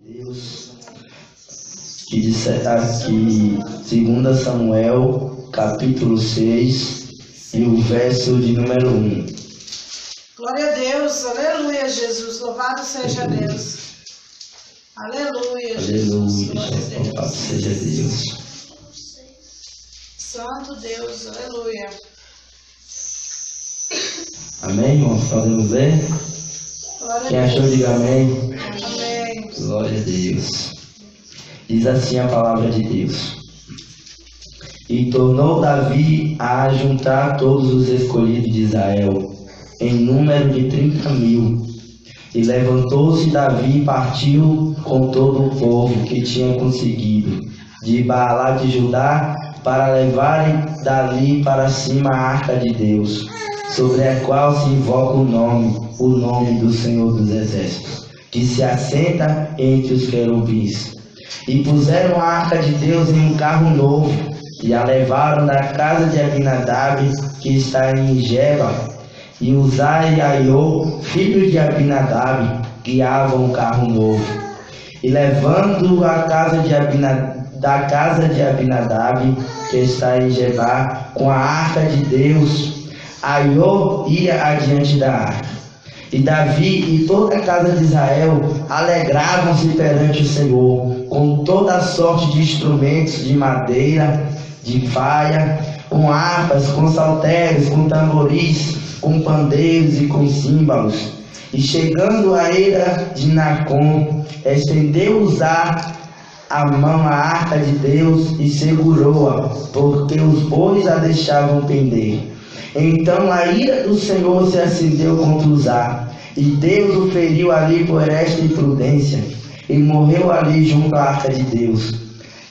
Deus, que disse aqui 2 Samuel, capítulo 6, e o verso de número 1. Glória a Deus, aleluia, Jesus, louvado seja Deus. Aleluia, Jesus, glória a Deus. Louvado seja Deus. Santo Deus, aleluia. Amém, irmãos? Podemos ler? Glória Quem a achou, Deus. diga amém. Amém. Glória a Deus. Diz assim a palavra de Deus. E tornou Davi a juntar todos os escolhidos de Israel, em número de 30.000. E levantou-se Davi e partiu com todo o povo que tinha conseguido, de Baalá de Judá, para levarem dali para cima a arca de Deus, sobre a qual se invoca o nome do Senhor dos Exércitos, que se assenta entre os querubins. E puseram a arca de Deus em um carro novo, e a levaram da casa de Abinadab, que está em Geba, e Uzai e Aiô, filho de Abinadab, guiavam o carro novo. E levando a casa de da casa de Abinadab, que está em Geba, com a arca de Deus, Aiô ia adiante da arca. E Davi e toda a casa de Israel alegravam-se perante o Senhor, com toda sorte de instrumentos de madeira, de faia, com harpas, com saltérios, com tamboris, com pandeiros e com símbolos. E chegando à eira de Nacon, estendeu Uzá a mão à arca de Deus e segurou-a, porque os bois a deixavam pender. Então a ira do Senhor se acendeu contra Uzá, e Deus o feriu ali por esta imprudência, e morreu ali junto à arca de Deus.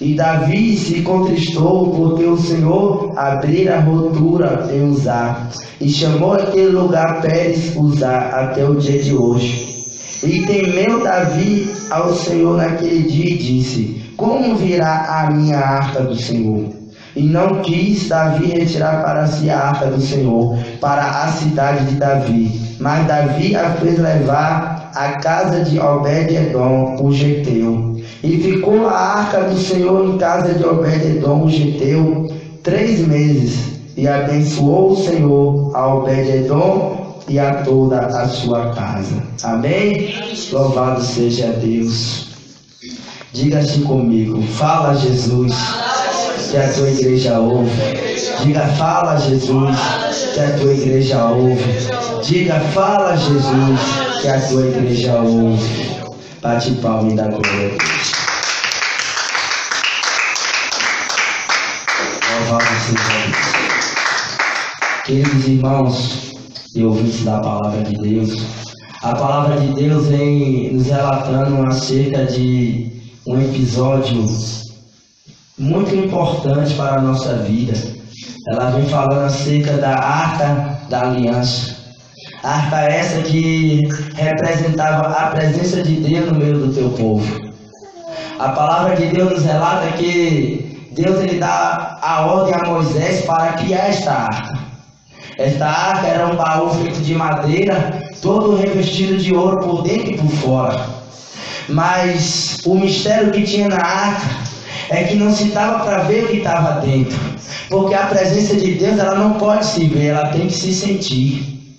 E Davi se contristou, porque o Senhor abrira a rotura em Uzá, e chamou aquele lugar Pérez Uzá até o dia de hoje. E temeu Davi ao Senhor naquele dia e disse: como virá a minha arca do Senhor? E não quis Davi retirar para si a arca do Senhor, para a cidade de Davi. Mas Davi a fez levar à casa de Obed-edom, o geteu. E ficou a arca do Senhor em casa de Obed-edom, o geteu, 3 meses. E abençoou o Senhor a Obed-edom e a toda a sua casa. Amém? Louvado seja Deus. Diga-se comigo: fala, Jesus, que a tua igreja ouve. Diga: fala, Jesus, que a tua igreja ouve. Diga: fala, Jesus, que a tua igreja ouve. Bate palma e dá glória a Deus. Louvado seja Deus. Queridos irmãos e ouvintes da palavra de Deus, a palavra de Deus vem nos relatando acerca de um episódio muito importante para a nossa vida. Ela vem falando acerca da Arca da Aliança. A arca essa que representava a presença de Deus no meio do teu povo. A palavra de Deus nos relata que Deus ele dá a ordem a Moisés para criar esta arca. Esta arca era um baú feito de madeira, todo revestido de ouro por dentro e por fora. Mas o mistério que tinha na arca é que não se dava para ver o que estava dentro, porque a presença de Deus ela não pode se ver, ela tem que se sentir.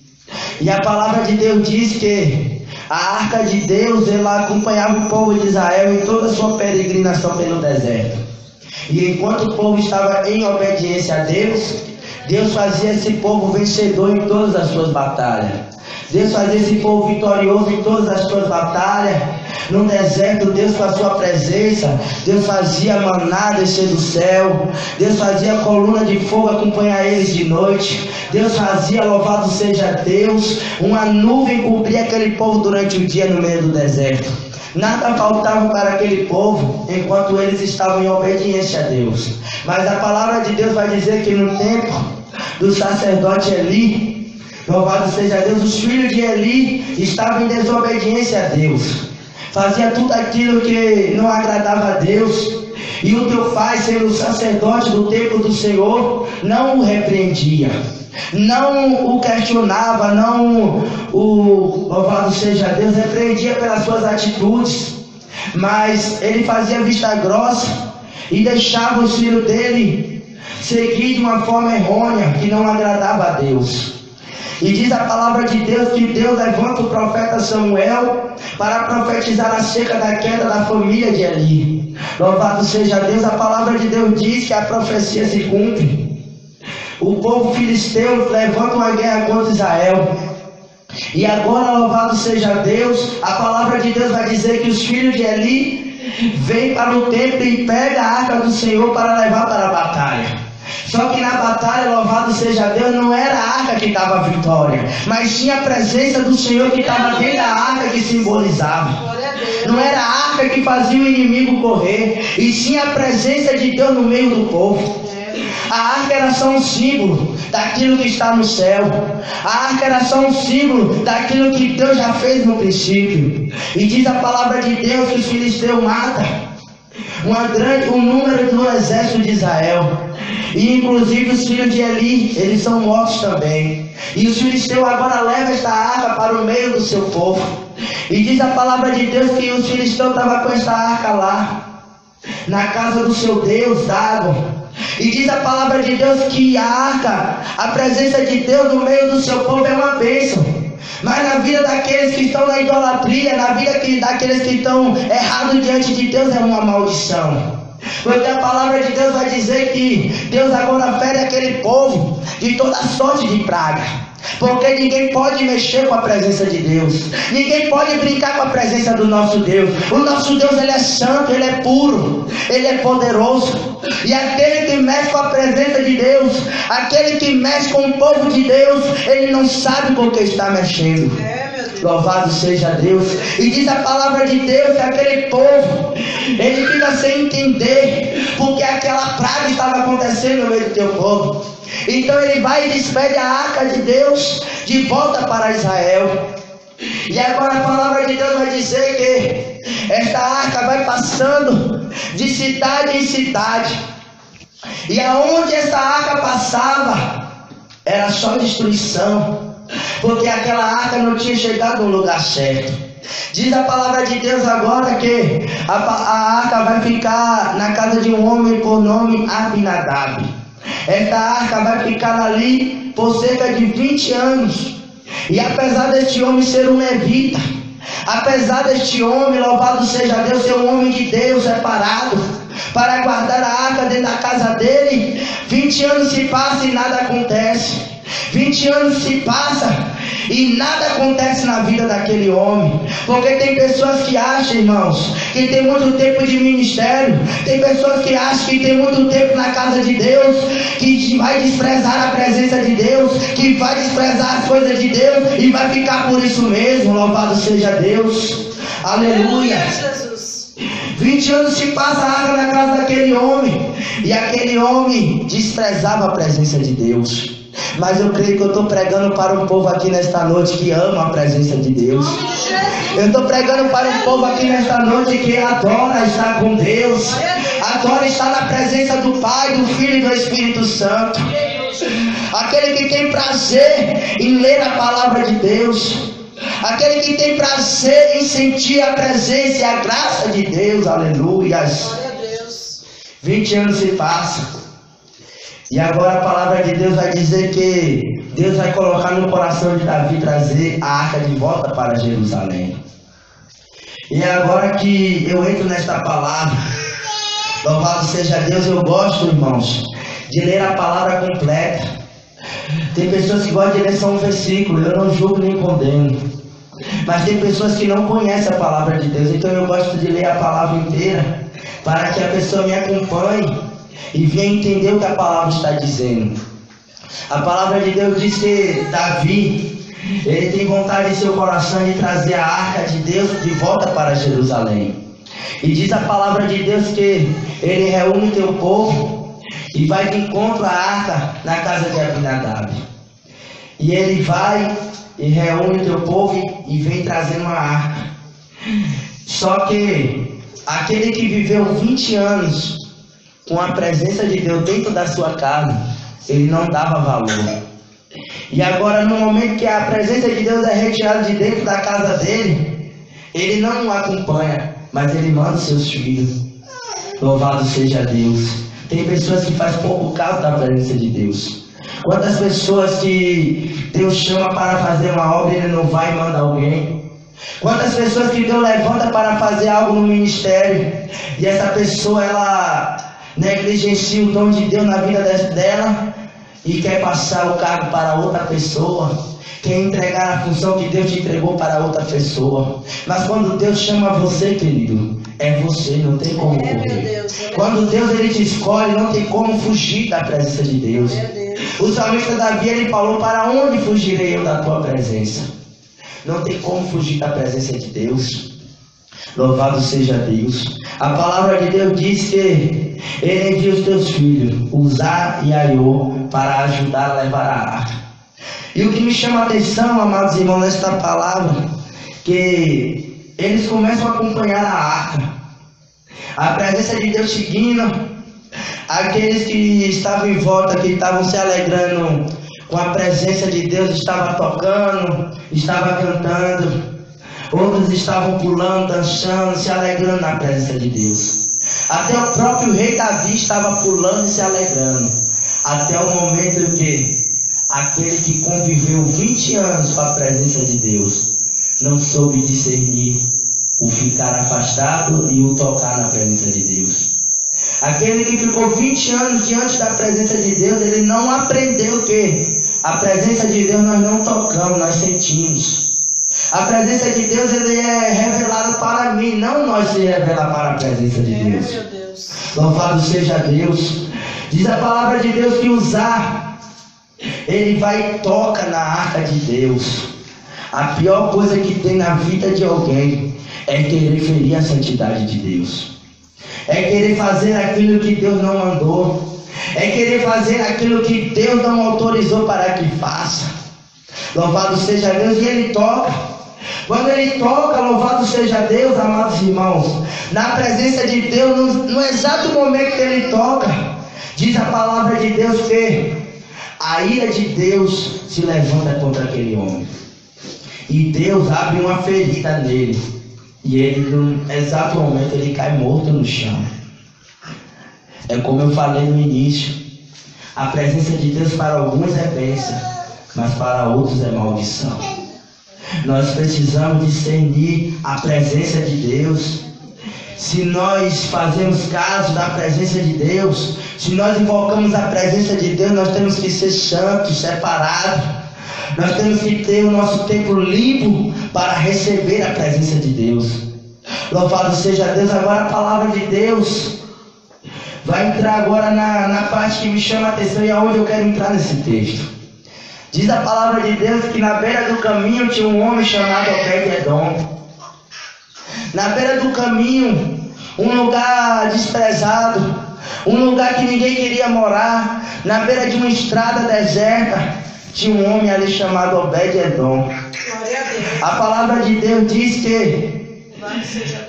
E a palavra de Deus diz que a arca de Deus ela acompanhava o povo de Israel em toda a sua peregrinação pelo deserto. E enquanto o povo estava em obediência a Deus, Deus fazia esse povo vencedor em todas as suas batalhas. Deus fazia esse povo vitorioso em todas as suas batalhas. No deserto, Deus com a sua presença, Deus fazia maná descer do céu, Deus fazia coluna de fogo acompanhar eles de noite, Deus fazia, louvado seja Deus, uma nuvem cobria aquele povo durante o dia no meio do deserto. Nada faltava para aquele povo enquanto eles estavam em obediência a Deus. Mas a palavra de Deus vai dizer que no tempo do sacerdote Eli, louvado seja Deus, os filhos de Eli estavam em desobediência a Deus. Fazia tudo aquilo que não agradava a Deus. E o teu pai, sendo o sacerdote do templo do Senhor, não o repreendia, não o questionava, não o, louvado seja Deus, repreendia pelas suas atitudes. mas ele fazia vista grossa e deixava os filhos dele seguir de uma forma errônea que não agradava a Deus. E diz a palavra de Deus que Deus levanta o profeta Samuel para profetizar acerca da queda da família de Eli. Louvado seja Deus. A palavra de Deus diz que a profecia se cumpre. O povo filisteu levanta uma guerra contra Israel. E agora, louvado seja Deus, a palavra de Deus vai dizer que os filhos de Eli vêm para o templo e pegam a arca do Senhor para levar para a batalha. Só que na batalha, louvado seja Deus, não era a arca que estava a vitória, mas tinha a presença do Senhor que estava dentro da arca que simbolizava. Não era a arca que fazia o inimigo correr, e sim a presença de Deus no meio do povo. A arca era só um símbolo daquilo que está no céu. A arca era só um símbolo daquilo que Deus já fez no princípio. E diz a palavra de Deus que os filisteus matam um número do exército de Israel. E inclusive os filhos de Eli, eles são mortos também. E os filisteus agora levam esta arca para o meio do seu povo. E diz a palavra de Deus que os filisteus estavam com esta arca lá, na casa do seu Deus, Dagon. E diz a palavra de Deus que a arca, a presença de Deus no meio do seu povo é uma bênção. Mas na vida daqueles que estão na idolatria, na vida daqueles que estão errados diante de Deus, é uma maldição. Porque a palavra de Deus vai dizer que Deus agora fere aquele povo de toda sorte de praga. Porque ninguém pode mexer com a presença de Deus. Ninguém pode brincar com a presença do nosso Deus. O nosso Deus, ele é santo, ele é puro, ele é poderoso. E aquele que mexe com a presença de Deus, aquele que mexe com o povo de Deus, ele não sabe com o que está mexendo. Louvado seja Deus. E diz a palavra de Deus que aquele povo, ele fica sem entender porque aquela praga estava acontecendo no meio do teu povo. Então ele vai e despede a arca de Deus de volta para Israel. E agora a palavra de Deus vai dizer que esta arca vai passando de cidade em cidade. E aonde essa arca passava, era só destruição. Porque aquela arca não tinha chegado no lugar certo. Diz a palavra de Deus agora que a arca vai ficar na casa de um homem por nome Abinadab. Esta arca vai ficar ali por cerca de 20 anos. E apesar deste homem ser um levita, apesar deste homem, louvado seja Deus, ser um homem de Deus separado para guardar a arca dentro da casa dele, 20 anos se passam e nada acontece. 20 anos se passam e nada acontece na vida daquele homem. Porque tem pessoas que acham, irmãos, que tem muito tempo de ministério. Tem pessoas que acham que tem muito tempo na casa de Deus, que vai desprezar a presença de Deus, que vai desprezar as coisas de Deus e vai ficar por isso mesmo. Louvado seja Deus. Aleluia. 20 anos se passa a arca na casa daquele homem, e aquele homem desprezava a presença de Deus. Mas eu creio que eu estou pregando para um povo aqui nesta noite que ama a presença de Deus. Eu estou pregando para um povo aqui nesta noite que adora estar com Deus, adora estar na presença do Pai, do Filho e do Espírito Santo. Aquele que tem prazer em ler a palavra de Deus, aquele que tem prazer em sentir a presença e a graça de Deus. Aleluias. 20 anos se passam. E agora a palavra de Deus vai dizer que Deus vai colocar no coração de Davi trazer a arca de volta para Jerusalém. E agora que eu entro nesta palavra, louvado seja Deus, eu gosto, irmãos, de ler a palavra completa. Tem pessoas que gostam de ler só um versículo, eu não julgo nem condeno. Mas tem pessoas que não conhecem a palavra de Deus, então eu gosto de ler a palavra inteira, para que a pessoa me acompanhe e venha entender o que a palavra está dizendo. A palavra de Deus diz que Davi, ele tem vontade em seu coração de trazer a arca de Deus de volta para Jerusalém. E diz a palavra de Deus que ele reúne teu povo e vai de encontro à arca na casa de Abinadab. E ele vai e reúne teu povo e vem trazendo uma arca. Só que aquele que viveu 20 anos com a presença de Deus dentro da sua casa, ele não dava valor. E agora, no momento que a presença de Deus é retirada de dentro da casa dele, ele não o acompanha. mas Ele manda os seus filhos. Louvado seja Deus. Tem pessoas que fazem pouco caso da presença de Deus. Quantas pessoas que Deus chama para fazer uma obra e Ele não vai e manda alguém? Quantas pessoas que Deus levanta para fazer algo no ministério e essa pessoa ela negligencia o dom de Deus na vida dela e quer passar o cargo para outra pessoa, quer entregar a função que Deus te entregou para outra pessoa. Mas quando Deus chama você, querido, é você, não tem como correr. Quando Deus ele te escolhe, não tem como fugir da presença de Deus. O salmista Davi ele falou: para onde fugirei eu da tua presença? Não tem como fugir da presença de Deus. Louvado seja Deus. A palavra de Deus diz que Ele envia os teus filhos, Uzá e Aiô, para ajudar a levar a arca. E o que me chama a atenção, amados irmãos, nesta palavra, que eles começam a acompanhar a arca. A presença de Deus seguindo, aqueles que estavam em volta, que estavam se alegrando com a presença de Deus, estavam tocando, estavam cantando. Outros estavam pulando, dançando, se alegrando na presença de Deus. Até o próprio rei Davi estava pulando e se alegrando. Até o momento em que aquele que conviveu 20 anos com a presença de Deus não soube discernir o ficar afastado e o tocar na presença de Deus. Aquele que ficou 20 anos diante da presença de Deus, ele não aprendeu que a presença de Deus nós não tocamos, nós sentimos. A presença de Deus ele é revelada para mim, não nós se revela para a presença de Deus. Meu Deus. Louvado seja Deus. Diz a palavra de Deus que Uzá, ele vai e toca na arca de Deus. A pior coisa que tem na vida de alguém é querer ferir a santidade de Deus. É querer fazer aquilo que Deus não mandou. É querer fazer aquilo que Deus não autorizou para que faça. Louvado seja Deus. E ele toca. Quando ele toca, louvado seja Deus, amados irmãos, na presença de Deus, no exato momento que ele toca, diz a palavra de Deus que a ira de Deus se levanta contra aquele homem. E Deus abre uma ferida nele. E ele, no exato momento, ele cai morto no chão. É como eu falei no início. A presença de Deus para alguns é bênção, mas para outros é maldição. Nós precisamos discernir a presença de Deus. Se nós fazemos caso da presença de Deus, se nós invocamos a presença de Deus, nós temos que ser santos, separados. Nós temos que ter o nosso tempo limpo para receber a presença de Deus. Louvado seja Deus. Agora a palavra de Deus vai entrar agora na parte que me chama a atenção e aonde eu quero entrar nesse texto. Diz a palavra de Deus que na beira do caminho tinha um homem chamado Obed-Edom. Na beira do caminho, um lugar desprezado, um lugar que ninguém queria morar, na beira de uma estrada deserta, tinha um homem ali chamado Obed-Edom. A palavra de Deus diz que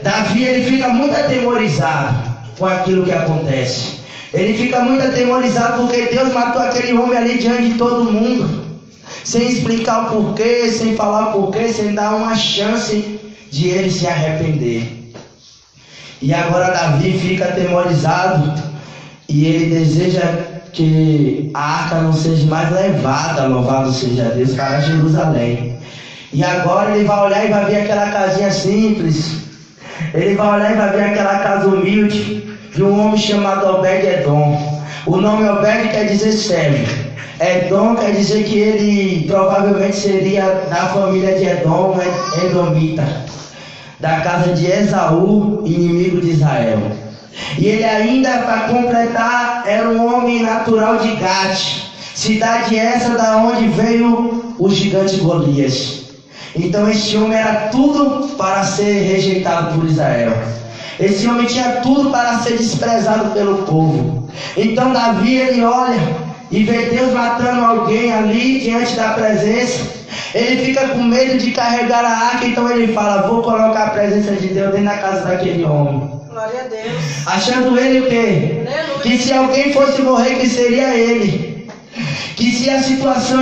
Davi ele fica muito atemorizado com aquilo que acontece. Ele fica muito atemorizado porque Deus matou aquele homem ali diante de todo mundo, sem explicar o porquê, sem falar o porquê, sem dar uma chance de ele se arrepender. E agora Davi fica atemorizado e ele deseja que a arca não seja mais levada, louvado seja Deus, para Jerusalém. E agora ele vai olhar e vai ver aquela casinha simples. Ele vai olhar e vai ver aquela casa humilde de um homem chamado Obed-Edom. O nome Obed quer dizer servo. Edom quer dizer que ele provavelmente seria da família de Edom, edomita, da casa de Esaú, inimigo de Israel. E ele ainda, para completar, era um homem natural de Gate, cidade essa da onde veio o gigante Golias. Então esse homem era tudo para ser rejeitado por Israel. Esse homem tinha tudo para ser desprezado pelo povo. Então Davi ele olha e vê Deus matando alguém ali diante da presença. Ele fica com medo de carregar a arca, então ele fala: vou colocar a presença de Deus dentro da casa daquele homem. Glória a Deus. Achando ele o quê? Que se alguém fosse morrer, que seria ele. Que se a situação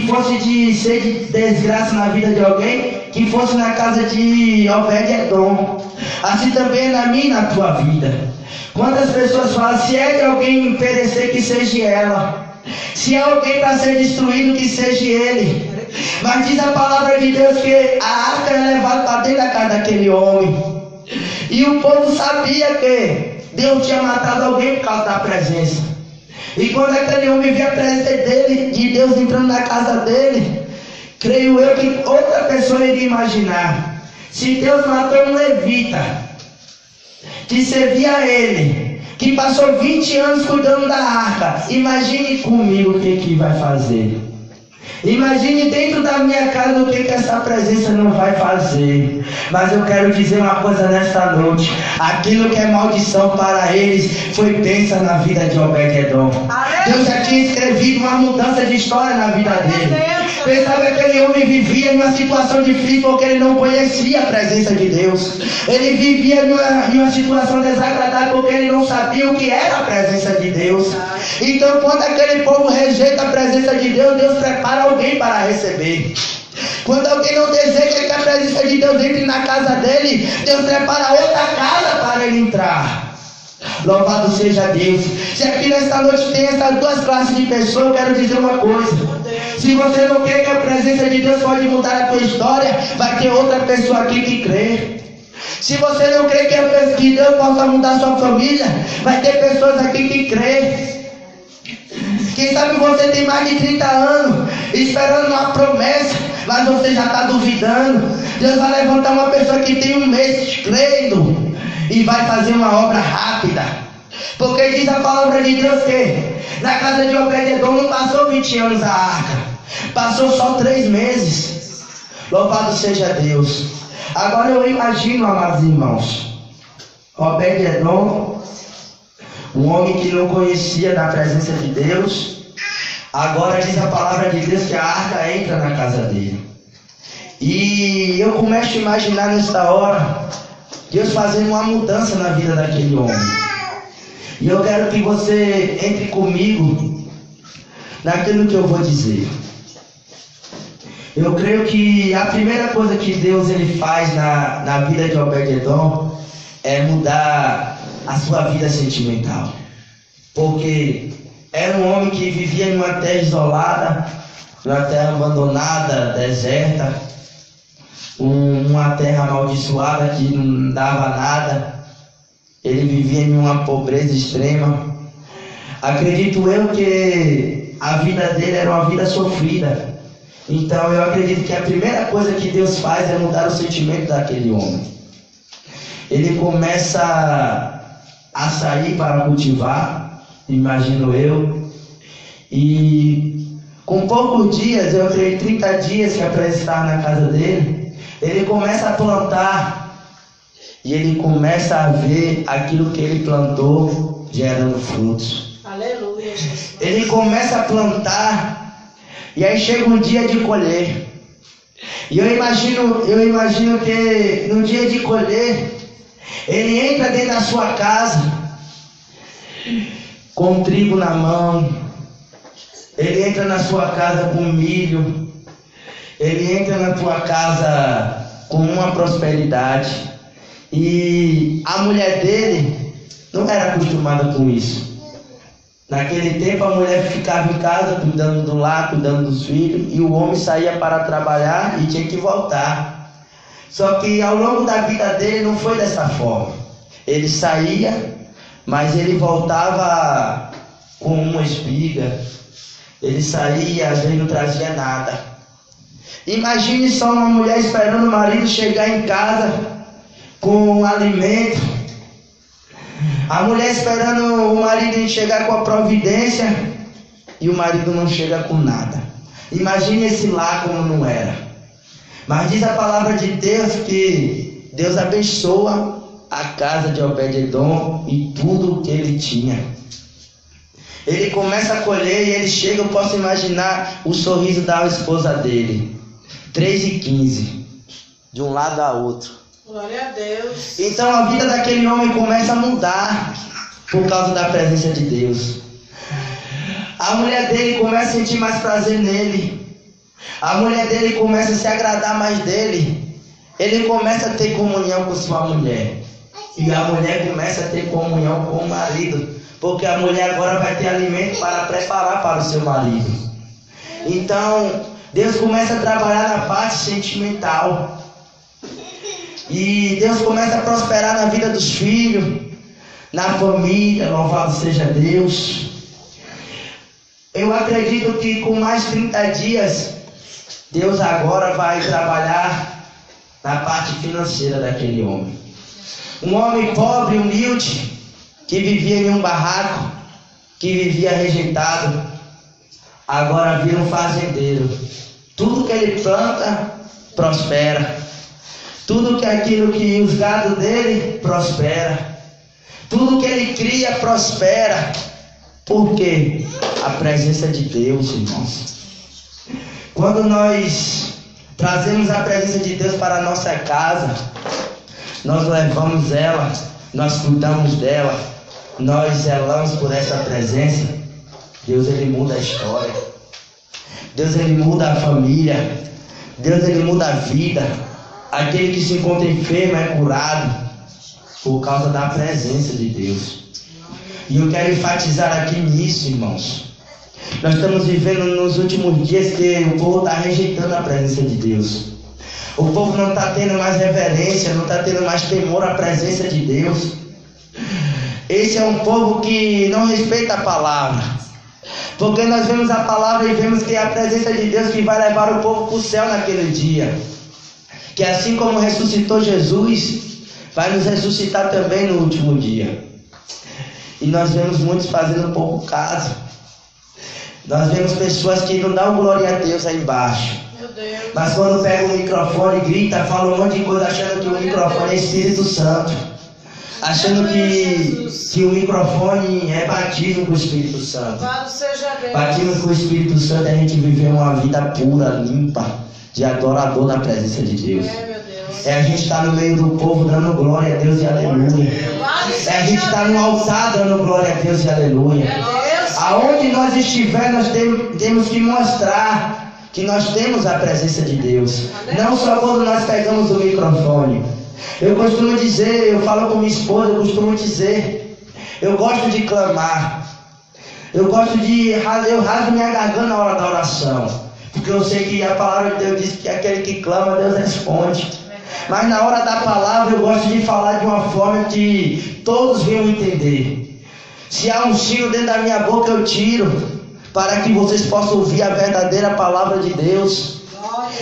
fosse de ser de desgraça na vida de alguém, que fosse na casa de Obed-Edom. assim também é na minha e na tua vida. Quantas pessoas falam, se é de alguém perecer, que seja ela. Se é alguém para ser destruído, que seja ele. Mas diz a palavra de Deus que a arca é levada para dentro da casa daquele homem. E o povo sabia que Deus tinha matado alguém por causa da presença. E quando aquele homem via a presença de Deus entrando na casa dele, creio eu que outra pessoa iria imaginar. Se Deus matou um levita, que servia a ele, que passou 20 anos cuidando da arca, imagine comigo o que vai fazer. Imagine dentro da minha casa o que essa presença não vai fazer. Mas eu quero dizer uma coisa nesta noite. Aquilo que é maldição para eles foi bênção na vida de Obed-Edom. Deus já tinha escrevido uma mudança de história na vida dele. Pensava que aquele homem vivia em uma situação difícil porque ele não conhecia a presença de Deus. Ele vivia em uma situação desagradável porque ele não sabia o que era a presença de Deus. Então quando aquele povo rejeita a presença de Deus, Deus prepara alguém para receber. Quando alguém não deseja que a presença de Deus entre na casa dele, Deus prepara outra casa para ele entrar. Louvado seja Deus. Se aqui nesta noite tem essas duas classes de pessoas, eu quero dizer uma coisa. Se você não crê que a presença de Deus pode mudar a tua história, vai ter outra pessoa aqui que crê. Se você não crê que Deus possa mudar a sua família, vai ter pessoas aqui que crê. Quem sabe você tem mais de 30 anos esperando uma promessa, mas você já está duvidando. Deus vai levantar uma pessoa que tem um mês crendo e vai fazer uma obra rápida. Porque diz a palavra de Deus que na casa de Obed-Edom não passou 20 anos a arca, passou só 3 meses. Louvado seja Deus. Agora eu imagino, amados irmãos, Obed-Edom, um homem que não conhecia da presença de Deus. Agora diz a palavra de Deus que a arca entra na casa dele. E eu começo a imaginar nesta hora Deus fazendo uma mudança na vida daquele homem. E eu quero que você entre comigo naquilo que eu vou dizer. Eu creio que a primeira coisa que Deus ele faz na vida de Obed-Edom é mudar a sua vida sentimental. Porque era um homem que vivia em uma terra isolada, numa terra abandonada, deserta, uma terra amaldiçoada que não dava nada. Ele vivia em uma pobreza extrema. Acredito eu que a vida dele era uma vida sofrida. Então eu acredito que a primeira coisa que Deus faz é mudar o sentimento daquele homem. Ele começa a sair para cultivar, imagino eu, e com poucos dias, eu creio 30 dias que a presença estava na casa dele, ele começa a plantar e ele começa a ver aquilo que ele plantou gerando frutos. Aleluia, Jesus. Ele começa a plantar e aí chega um dia de colher. E eu imagino que no dia de colher, ele entra dentro da sua casa com trigo na mão. Ele entra na sua casa com milho. Ele entra na tua casa com uma prosperidade. E a mulher dele não era acostumada com isso. Naquele tempo a mulher ficava em casa cuidando do lar, cuidando dos filhos, e o homem saía para trabalhar e tinha que voltar. Só que ao longo da vida dele não foi dessa forma. Ele saía, mas ele voltava com uma espiga. Ele saía, às vezes não trazia nada. Imagine só uma mulher esperando o marido chegar em casa com alimento. A mulher esperando o marido chegar com a providência e o marido não chega com nada. Imagine esse lar como não era. Mas diz a palavra de Deus que Deus abençoa a casa de Obed-Edom e tudo o que ele tinha. Ele começa a colher e ele chega, eu posso imaginar o sorriso da esposa dele. 3:15, de um lado a outro. Glória a Deus. Então a vida daquele homem começa a mudar por causa da presença de Deus. A mulher dele começa a sentir mais prazer nele. A mulher dele começa a se agradar mais dele. Ele começa a ter comunhão com sua mulher. E a mulher começa a ter comunhão com o marido, porque a mulher agora vai ter alimento para preparar para o seu marido. Então, Deus começa a trabalhar na parte sentimental. E Deus começa a prosperar na vida dos filhos, na família, louvado seja Deus. Eu acredito que com mais 30 dias, Deus agora vai trabalhar na parte financeira daquele homem. Um homem pobre, humilde, que vivia em um barraco, que vivia rejeitado, agora vira um fazendeiro. Tudo que ele planta, prospera. Tudo que aquilo que os gados dele, prospera. Tudo que ele cria, prospera. Por quê? A presença de Deus, irmãos. Quando nós trazemos a presença de Deus para a nossa casa, nós levamos ela, nós cuidamos dela, nós zelamos por essa presença. Deus, ele muda a história. Deus, ele muda a família. Deus, ele muda a vida. Aquele que se encontra enfermo é curado por causa da presença de Deus. E eu quero enfatizar aqui nisso, irmãos. Nós estamos vivendo nos últimos dias que o povo está rejeitando a presença de Deus. O povo não está tendo mais reverência, não está tendo mais temor à presença de Deus. Esse é um povo que não respeita a palavra. Porque nós vemos a palavra e vemos que é a presença de Deus que vai levar o povo para o céu naquele dia. Que assim como ressuscitou Jesus, vai nos ressuscitar também no último dia. E nós vemos muitos fazendo pouco caso. Nós vemos pessoas que não dão glória a Deus aí embaixo. Mas quando pega o microfone, grita, fala um monte de coisa, achando que o microfone é Espírito Santo. Achando que o microfone é batismo com o Espírito Santo. Batismo com o Espírito Santo é a gente viver uma vida pura, limpa, de adorador na presença de Deus. É a gente estar no meio do povo dando glória a Deus e aleluia. É a gente estar no altar dando glória a Deus e aleluia. Aonde nós estiver, nós temos que mostrar que nós temos a presença de Deus. Não só quando nós pegamos o microfone. Eu costumo dizer, eu falo com minha esposa, eu costumo dizer, eu gosto de clamar. Eu rasgo minha garganta na hora da oração. Porque eu sei que a palavra de Deus diz que aquele que clama, Deus responde. Mas na hora da palavra eu gosto de falar de uma forma que todos venham entender. Se há um sino dentro da minha boca, eu tiro, para que vocês possam ouvir a verdadeira palavra de Deus.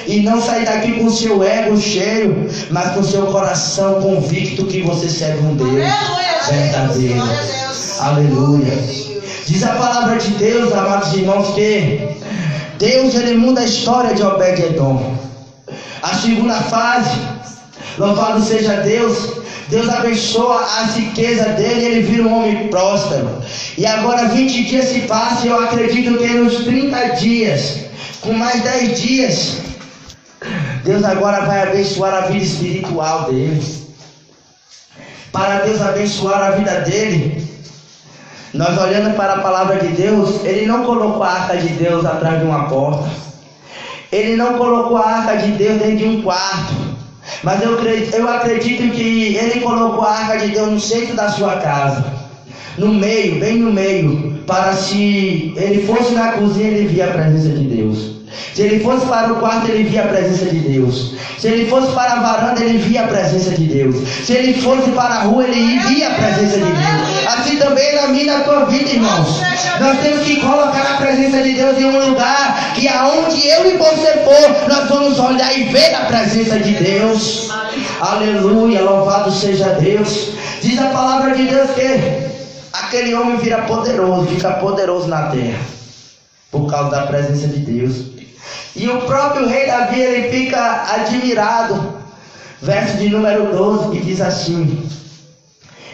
E não sair daqui com o seu ego cheio, mas com o seu coração convicto que você serve um Deus verdadeiro. Aleluia. Diz a palavra de Deus, amados irmãos, que Deus, ele muda a história de Obed-Edom. A segunda fase, louvado seja Deus, Deus abençoa a riqueza dele e ele vira um homem próspero. E agora 20 dias se passam e eu acredito que nos 30 dias, com mais 10 dias, Deus agora vai abençoar a vida espiritual dele. Para Deus abençoar a vida dele, nós olhando para a palavra de Deus, ele não colocou a arca de Deus atrás de uma porta. Ele não colocou a arca de Deus dentro de um quarto. Mas eu acredito que ele colocou a arca de Deus no centro da sua casa. No meio, bem no meio. Para se ele fosse na cozinha, ele via a presença de Deus. Se ele fosse para o quarto, ele via a presença de Deus. Se ele fosse para a varanda, ele via a presença de Deus. Se ele fosse para a rua, ele via a presença de Deus. Assim também na minha e na tua vida, irmãos. Nós temos que colocar a presença de Deus em um lugar que aonde eu e você for, nós vamos olhar e ver a presença de Deus. Aleluia, louvado seja Deus. Diz a palavra de Deus que aquele homem vira poderoso, fica poderoso na terra, por causa da presença de Deus. E o próprio rei Davi, ele fica admirado. Verso de número 12, que diz assim: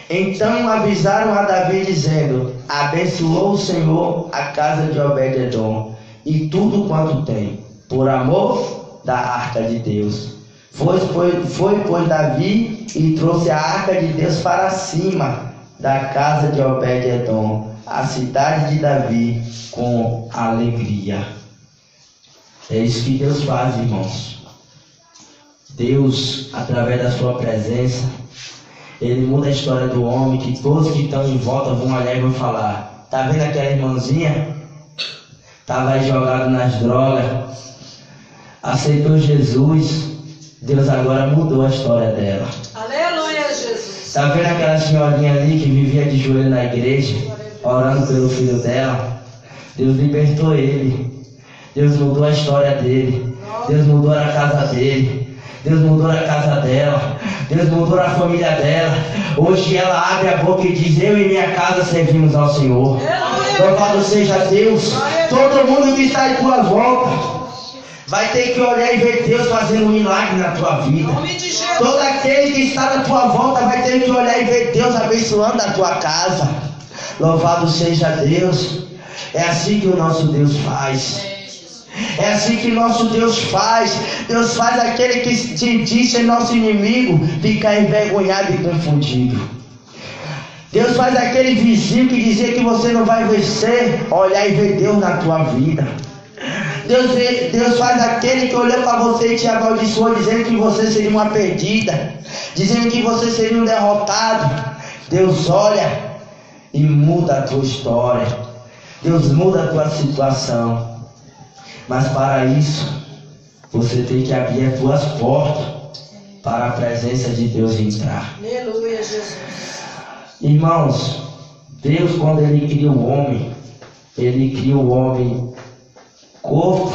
então avisaram a Davi dizendo: abençoou o Senhor a casa de Obed-Edom e tudo quanto tem, por amor da arca de Deus. Foi pois Davi e trouxe a arca de Deus para cima da casa de Obed-Edom, a cidade de Davi, com alegria. É isso que Deus faz, irmãos. Deus, através da sua presença, Ele muda a história do homem, que todos que estão em volta vão olhar e vão falar: tá vendo aquela irmãzinha? Estava aí jogado nas drogas, aceitou Jesus, Deus agora mudou a história dela. Aleluia, Jesus. Tá vendo aquela senhorinha ali que vivia de joelho na igreja, orando pelo filho dela? Deus libertou ele. Deus mudou a história dele. Deus mudou a casa dele. Deus mudou a casa dela. Deus mudou a família dela. Hoje ela abre a boca e diz: eu e minha casa servimos ao Senhor. Louvado seja Deus. Todo mundo que está em tua volta vai ter que olhar e ver Deus fazendo um milagre na tua vida. Todo aquele que está na tua volta vai ter que olhar e ver Deus abençoando a tua casa. Louvado seja Deus. É assim que o nosso Deus faz. É assim que nosso Deus faz. Deus faz aquele que te disse nosso inimigo ficar envergonhado e confundido. Deus faz aquele vizinho que dizia que você não vai vencer olhar e ver Deus na tua vida. Deus faz aquele que olhou para você e te amaldiçoou, dizendo que você seria uma perdida, dizendo que você seria um derrotado. Deus olha e muda a tua história. Deus muda a tua situação. Mas para isso, você tem que abrir as tuas portas para a presença de Deus entrar. Aleluia, Jesus. Irmãos, Deus, quando Ele cria o homem, Ele cria o homem corpo,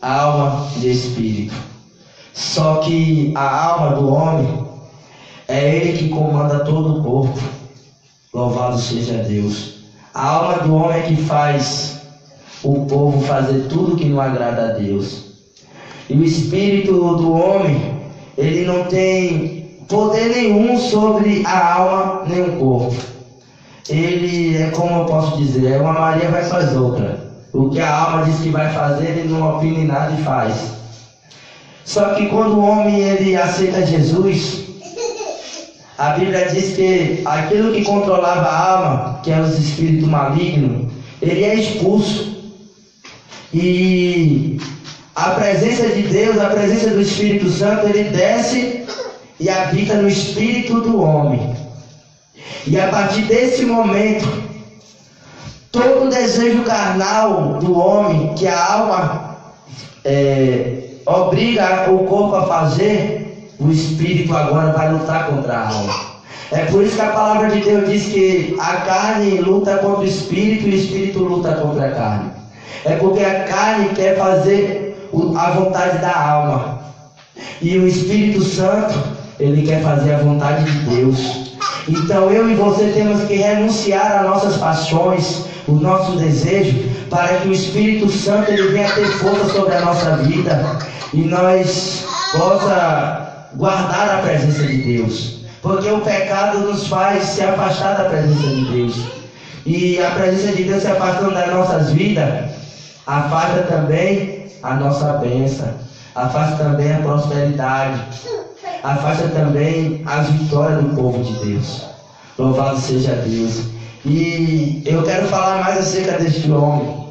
alma e espírito. Só que a alma do homem é Ele que comanda todo o corpo. Louvado seja Deus. A alma do homem é que faz o povo fazer tudo que não agrada a Deus. E o espírito do homem, ele não tem poder nenhum sobre a alma nem o corpo. Ele é, como eu posso dizer, é uma Maria vai faz outra. O que a alma diz que vai fazer, ele não opina em nada e faz. Só que quando o homem ele aceita Jesus, a Bíblia diz que aquilo que controlava a alma, que é os espíritos malignos, ele é expulso. E a presença de Deus, a presença do Espírito Santo, ele desce e habita no espírito do homem. E a partir desse momento, todo desejo carnal do homem, que a alma obriga o corpo a fazer, o espírito agora vai lutar contra a alma. É por isso que a palavra de Deus diz que a carne luta contra o espírito e o espírito luta contra a carne. É porque a carne quer fazer a vontade da alma. E o Espírito Santo, ele quer fazer a vontade de Deus. Então eu e você temos que renunciar às nossas paixões, o nosso desejo, para que o Espírito Santo ele venha ter força sobre a nossa vida e nós possa guardar a presença de Deus. Porque o pecado nos faz se afastar da presença de Deus. E a presença de Deus se afastando das nossas vidas, afasta também a nossa bênção, afasta também a prosperidade, afasta também as vitórias do povo de Deus. Louvado seja Deus. E eu quero falar mais acerca deste homem,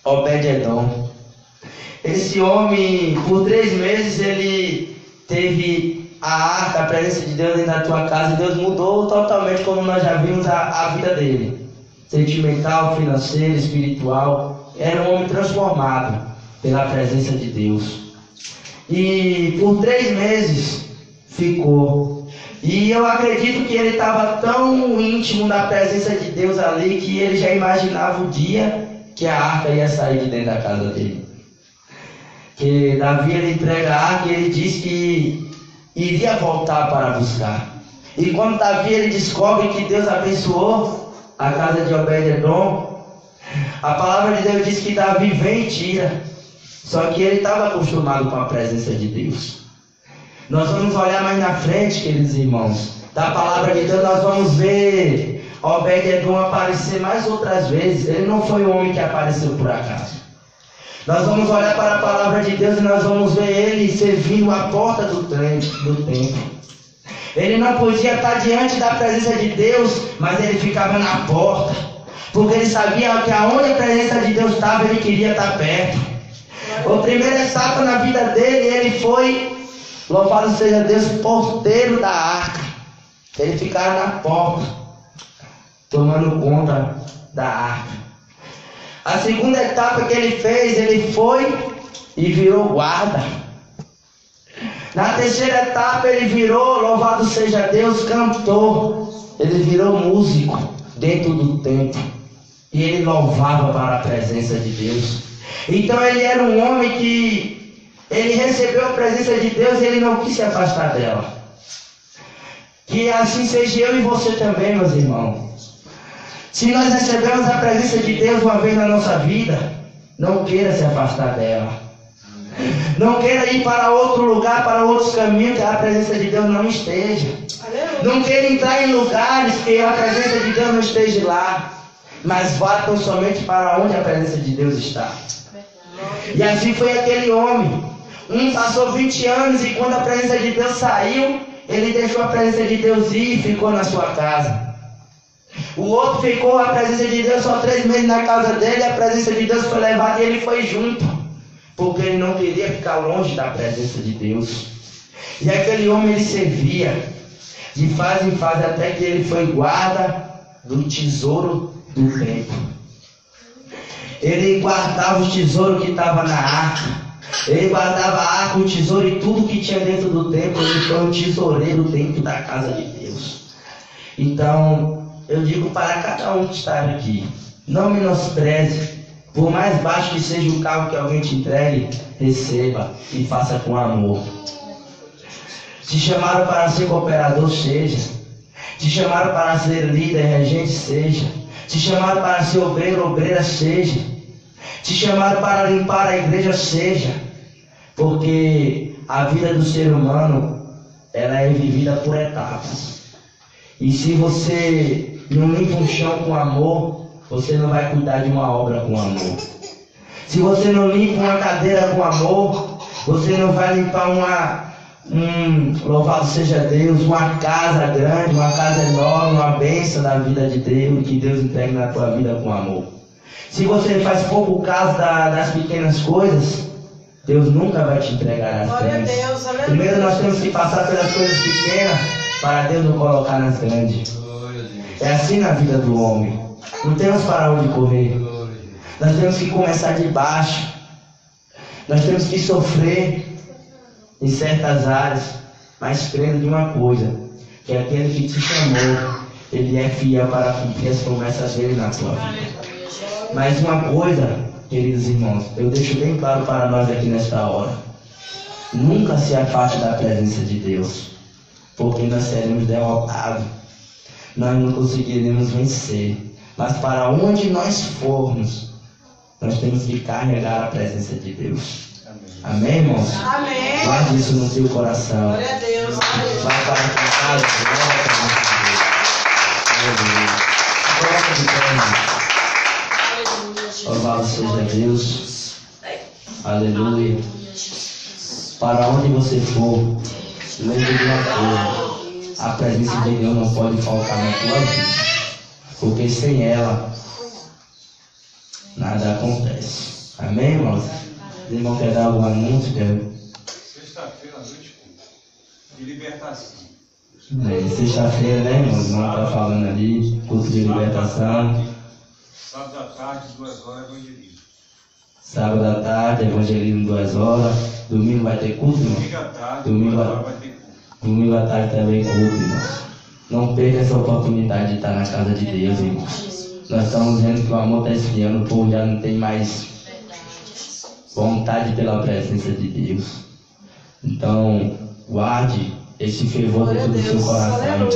Obed-Edom. Esse homem, por 3 meses, ele teve a arca, a presença de Deus dentro da tua casa, e Deus mudou totalmente, como nós já vimos, a vida dele. Sentimental, financeiro, espiritual. Era um homem transformado pela presença de Deus. E por 3 meses ficou. E eu acredito que ele estava tão íntimo da presença de Deus ali que ele já imaginava o dia que a arca ia sair de dentro da casa dele. Que Davi ele entrega a arca e ele diz que iria voltar para buscar. E quando Davi ele descobre que Deus abençoou a casa de Obed-Edom, a palavra de Deus diz que Davi vem e tira. Só que ele estava acostumado com a presença de Deus. Nós vamos olhar mais na frente, queridos irmãos, da palavra de Deus, nós vamos ver Obed-Edom aparecer mais outras vezes. Ele não foi um homem que apareceu por acaso. Nós vamos olhar para a palavra de Deus e nós vamos ver ele servindo a porta do templo. Ele não podia estar diante da presença de Deus, mas ele ficava na porta, porque ele sabia que aonde a presença de Deus estava, ele queria estar perto. A primeira etapa na vida dele, ele foi, louvado seja Deus, porteiro da arca. Eles ficaram na porta, tomando conta da arca. A segunda etapa que ele fez, ele foi e virou guarda. Na terceira etapa ele virou, louvado seja Deus, cantor. Ele virou músico dentro do templo. E ele louvava para a presença de Deus. Então ele era um homem que ele recebeu a presença de Deus e ele não quis se afastar dela. Que assim seja eu e você também, meus irmãos. Se nós recebemos a presença de Deus uma vez na nossa vida, não queira se afastar dela. Não queira ir para outro lugar, para outros caminhos que a presença de Deus não esteja. Não queira entrar em lugares que a presença de Deus não esteja lá. Mas vá tão somente para onde a presença de Deus está. E assim foi aquele homem. Um passou 20 anos e quando a presença de Deus saiu, ele deixou a presença de Deus ir e ficou na sua casa. O outro ficou a presença de Deus só 3 meses na casa dele, a presença de Deus foi levada e ele foi junto. Porque ele não queria ficar longe da presença de Deus. E aquele homem ele servia de fase em fase até que ele foi guarda do tesouro do templo. Ele guardava o tesouro que estava na arca. Ele guardava a arca, o tesouro e tudo que tinha dentro do templo. Ele foi um tesoureiro dentro da casa de Deus. Então, eu digo para cada um que está aqui, não menospreze. Por mais baixo que seja o cargo que alguém te entregue, receba e faça com amor. Te chamaram para ser cooperador, seja. Te chamaram para ser líder, regente, seja. Te chamaram para ser obreiro, obreira, seja. Te chamaram para limpar a igreja, seja. Porque a vida do ser humano, ela é vivida por etapas. E se você não limpa um chão com amor, você não vai cuidar de uma obra com amor. Se você não limpa uma cadeira com amor, você não vai limpar louvado seja Deus, uma casa grande, uma casa enorme, uma bênção da vida de Deus, que Deus entregue na tua vida com amor. Se você faz pouco caso das pequenas coisas, Deus nunca vai te entregar as grandes. Deus, primeiro nós temos que passar pelas coisas pequenas para Deus nos colocar nas grandes. É assim na vida do homem. Não temos para onde correr. Nós temos que começar de baixo. Nós temos que sofrer em certas áreas, mas crendo de uma coisa, que aquele que te chamou, ele é fiel para cumprir as promessas dele na tua vida. Mas uma coisa, queridos irmãos, eu deixo bem claro para nós aqui nesta hora: nunca se afaste da presença de Deus, porque nós seremos derrotados, nós não conseguiremos vencer. Mas para onde nós formos, nós temos que carregar a presença de Deus. Amém, irmãos? Amém. Guarde isso no teu coração. Glória a Deus. Vai para a tua casa. Glória a Deus. Louvado seja Deus. Aleluia. Para onde você for, lembre de uma coisa: a presença de Deus não pode faltar na tua vida. Porque sem ela, nada acontece. Amém, irmãos? Os irmãos querem dar algum anúncio? Sexta-feira à noite, de libertação. Sexta-feira, né, irmãos? O irmão está falando ali, curso de libertação. Sábado à tarde, 2 horas, evangelismo. Sábado à tarde, evangelismo 2 horas. Domingo vai ter culto, irmão? Domingo à tarde, domingo 2 horas vai ter culto. Domingo à tarde também culto, irmãos. Não perca essa oportunidade de estar na casa de Deus, irmãos. Nós estamos vendo que o amor está esfriando, o povo já não tem mais vontade pela presença de Deus. Então, guarde esse fervor dentro do seu coração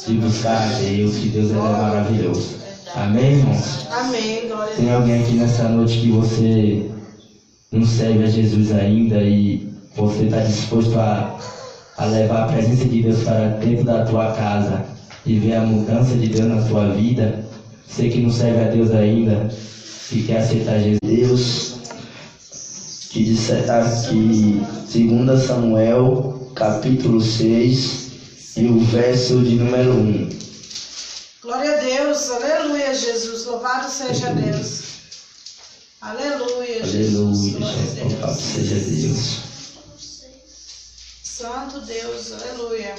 de buscar a Deus, que Deus é maravilhoso. Amém, irmãos? Amém, glória a Deus. Tem alguém aqui nessa noite que você não serve a Jesus ainda e você está disposto a levar a presença de Deus para dentro da tua casa e ver a mudança de Deus na tua vida? Você que não serve a Deus ainda e quer aceitar Jesus. Deus, que disser aqui 2 Samuel, capítulo 6, e o verso de número 1. Glória a Deus, aleluia, Jesus, louvado seja Deus. Aleluia, Jesus. Aleluia, louvado seja Deus. Santo Deus, aleluia.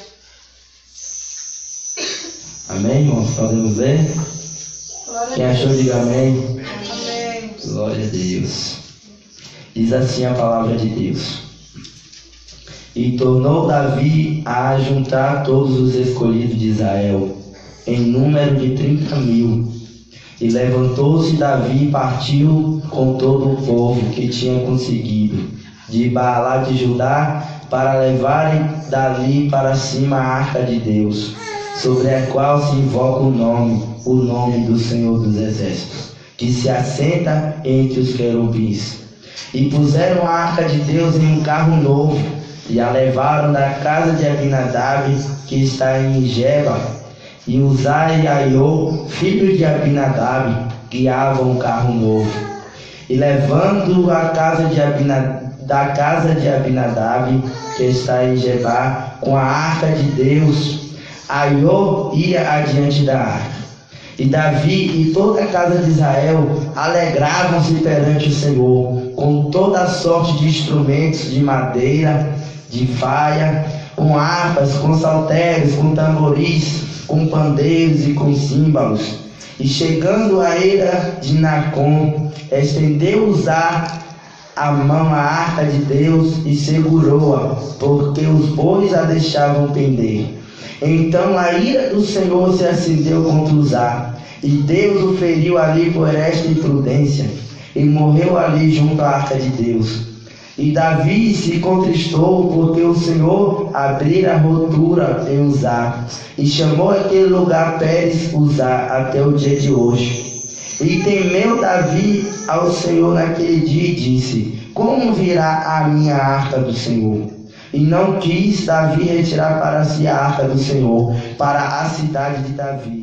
Amém, irmãos? Podemos ver? Glória Quem a achou, Deus. diga amém. Amém. Glória a Deus. Diz assim a palavra de Deus. E tornou Davi a ajuntar todos os escolhidos de Israel, em número de 30.000. E levantou-se Davi e partiu com todo o povo que tinha conseguido, de Baalá de Judá, para levarem dali para cima a arca de Deus, sobre a qual se invoca o nome do Senhor dos Exércitos, que se assenta entre os querubins. E puseram a arca de Deus em um carro novo, e a levaram da casa de Abinadab, que está em Geba, e Uzai e Aiô, filho de Abinadab, guiavam o carro novo. E levando a casa da casa de Abinadab, que está em Geba, com a arca de Deus, Aiô ia adiante da arca. E Davi e toda a casa de Israel alegravam-se perante o Senhor, com toda a sorte de instrumentos de madeira, de faia, com harpas, com saltérios, com tamboris, com pandeiros e com símbolos. E chegando à eira de Nacon, estendeu Uzá a mão à arca de Deus e segurou-a, porque os bois a deixavam pender. Então a ira do Senhor se acendeu contra Uzá, e Deus o feriu ali por esta imprudência, e morreu ali junto à arca de Deus. E Davi se contristou, porque o Senhor abrira a rotura em Uzá, e chamou aquele lugar Pérez Uzá até o dia de hoje. E temeu Davi ao Senhor naquele dia e disse: como virá a minha arca do Senhor? E não quis Davi retirar para si a arca do Senhor, para a cidade de Davi.